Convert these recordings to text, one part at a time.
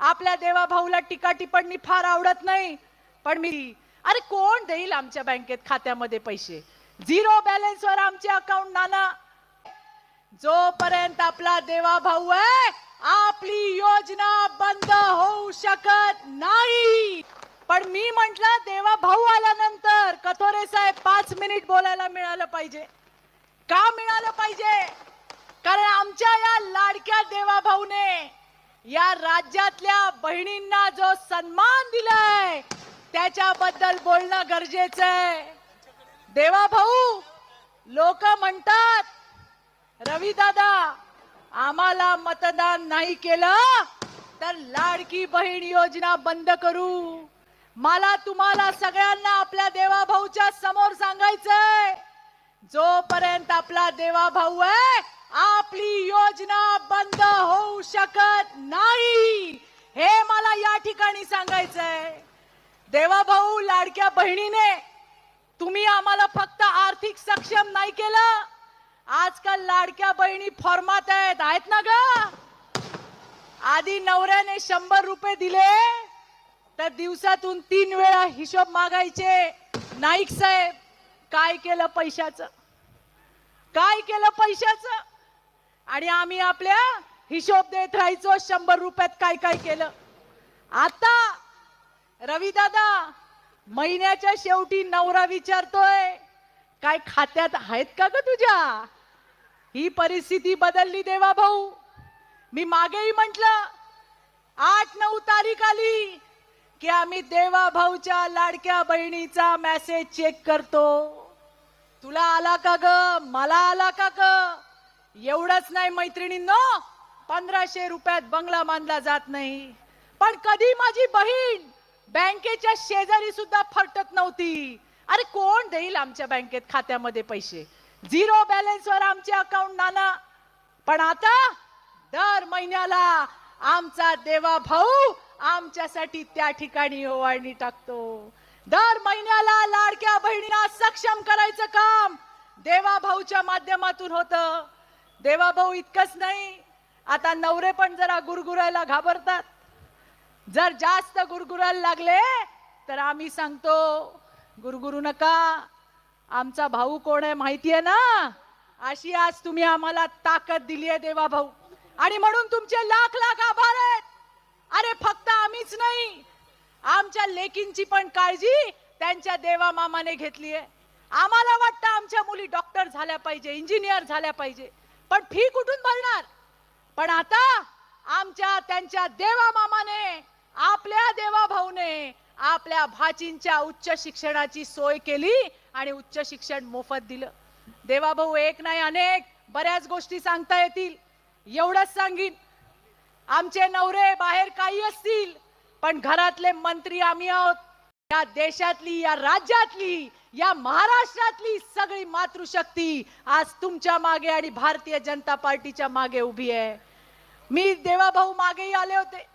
आपल्या देवा भाऊला टीका टिप्पणी फार आवडत नाही, पण मी अरे कोण देईल आमच्या बँकेत खात्यामध्ये पैसे? झिरो बॅलन्स वर आमचे अकाउंट नाना. जोपर्यंत आपला देवा भाऊ आहे आपली योजना बंद होऊ शकत नाही. पण मी म्हटलं देवा भाऊ आल्यानंतर कथोरे साहेब 5 मिनिट बोलायला मिळालं पाहिजे. का मिळालं पाहिजे? कारण आमच्या या लाडक्या देवा भाऊने या राज्यातल्या बहिणींना जो सन्मान दिलाय त्याच्याबद्दल बोलणं गरजेचं आहे. देवा भाऊ, लोक म्हणतात रवी दादा आम्हाला मतदान नाही केलं तर लाडकी बहीण योजना बंद करू. मला तुम्हाला सगळ्यांना आपल्या देवा भाऊच्या समोर सांगायचंय, जोपर्यंत आपला देवा भाऊ आहे आपली योजना बंद होऊ शकत नाही, हे मला या ठिकाणी सांगायचंय. देवा भाऊ, लाडक्या बहिणीने तुम्ही आम्हाला फक्त आर्थिक सक्षम नाही केलं, आजकाल लाडक्या बहिणी फॉर्मात आहेत ना ग. आधी नवऱ्याने 100 रुपये दिले तर दिवसातून 3 वेळा हिशोब मागायचे. नाईक साहेब, काय केलं पैशाचं? काय केलं पैशाचं? आणि आम्ही आपल्या हिशोब देत राहायचो 100 रुपयात काय काय केलं. आता रवी दादा महिन्याच्या शेवटी नवरा विचारतोय काय खात्यात आहेत का ग तुझ्या? ही परिस्थिती बदलली देवा भाऊ. मी मागेही म्हटलं 8-9 तारीख आली की आम्ही देवा भाऊच्या लाडक्या बहिणीचा मेसेज चेक करतो. तुला आला का ग? मला आला का ग? एवढंच नाही मैत्रिणींनो, 1500 रुपयात बंगला बांधला जात नाही, पण कधी माझी बहीण बँकेच्या शेजारी सुद्धा फरटत नव्हती. अरे कोण देईल आमच्या बँकेत खात्यामध्ये पैसे? झिरो बॅलन्स वर आमचे अकाउंट नाना. पण आता दर महिन्याला आमचा देवा भाऊ आमच्यासाठी त्या ठिकाणी ओवाळणी टाकतो. दर महिन्याला लाडक्या बहिणींना सक्षम करायचं काम देवा भाऊच्या माध्यमातून होतं. देवा भाऊ इतकंच नाही, आता नवरे पण जरा गुरगुरायला घाबरतात. जर जास्त गुरगुरायला लागले तर आम्ही सांगतो गुरगुरू नका, आमचा भाऊ कोण आहे माहितीये ना. अशी आज तुम्ही आम्हाला ताकद दिली आहे देवा भाऊ, आणि म्हणून तुमचे लाख लाख आभार आहेत. अरे फक्त आम्हीच नाही, आमच्या लेकींची पण काळजी त्यांच्या देवा मामाने घेतली आहे. आम्हाला वाटतं आमच्या मुली डॉक्टर झाल्या पाहिजे, इंजिनियर झाल्या पाहिजे, पण फी कुठून भरणार? पण आता आमच्या त्यांच्या देवा मामाने, आपल्या देवा भाऊने आपल्या भाचींच्या उच्च शिक्षणाची सोय केली आणि उच्च शिक्षण मोफत दिलं. देवा भाऊ एक नाही अनेक बऱ्याच गोष्टी सांगता येतील. एवढंच सांगीन, आमचे नवरे बाहेर काही असतील पण घरातले मंत्री आम्ही आहोत. या देशातली, या राज्यातली, या महाराष्ट्रातली सगळी मातृशक्ती आज तुमच्या मागे आणि भारतीय जनता पार्टीच्या मागे उभी आहे. मी देवा भाऊ मागेही आले होते.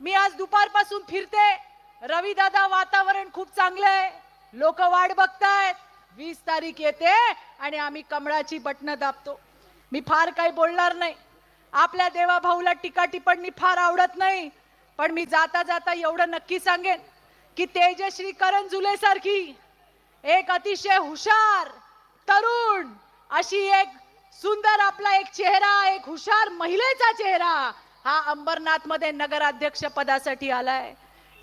मी आज दुपारपासून फिरते. रवी दादा, वातावरण खूप चांगलं आहे, लोक वाट बघतायत. 20 तारीख येते आणि आम्ही कमळाची बटणं दाबतो. मी फार काही बोलणार नाही. आपल्या देवा भाऊला टीका टिप्पणी फार आवडत नाही, पण मी जाता जाता एवढं नक्की सांगेन की तेजश्री करंजुले सारखी एक अतिशय हुशार तरुण, अशी एक सुंदर आपला एक चेहरा, एक हुशार महिलेचा चेहरा हा अंबरनाथ मध्ये नगराध्यक्ष पदासाठी आलाय.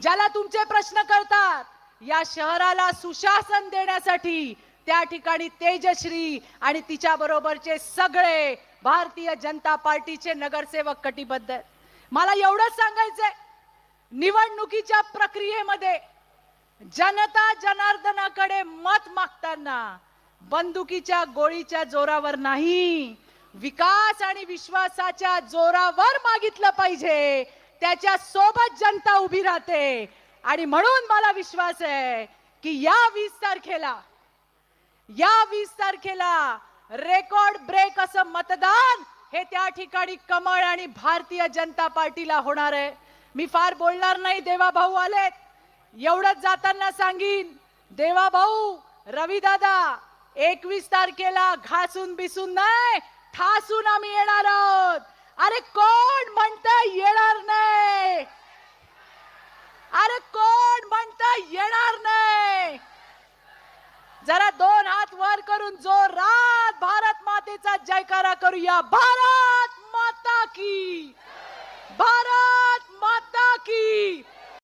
ज्याला तुमचे प्रश्न करतात, या शहराला सुशासन देण्यासाठी त्या ठिकाणी तेजश्री आणि तिच्या बरोबरचे सगळे भारतीय जनता पार्टीचे नगरसेवक कटिबद्ध आहेत. मला एवढंच सांगायचंय, निवडणुकीच्या प्रक्रियेमध्ये जनता जनार्दनाकडे मत मागताना बंदुकीच्या गोळीच्या जोरावर नाही, विकास आणि विश्वासाच्या जोरावर मागितलं पाहिजे. त्याच्या सोबत जनता उभी राहते आणि म्हणून मला विश्वास आहे की या 20 तारखेला रेकॉर्ड ब्रेक असं मतदान हे त्या ठिकाणी कमळ आणि भारतीय जनता पार्टीला होणार आहे. मी फार बोलणार नाही, देवा भाऊ आलेत. एवढंच जाताना सांगीन, देवा भाऊ, रवी दादा, 21 तारखेला घासून बिसून नाही, ठासून आम्ही येणार आहोत. अरे कोण म्हणतं येणार नाही? जोरात भारत मातेचा जयकारा करूया. भारत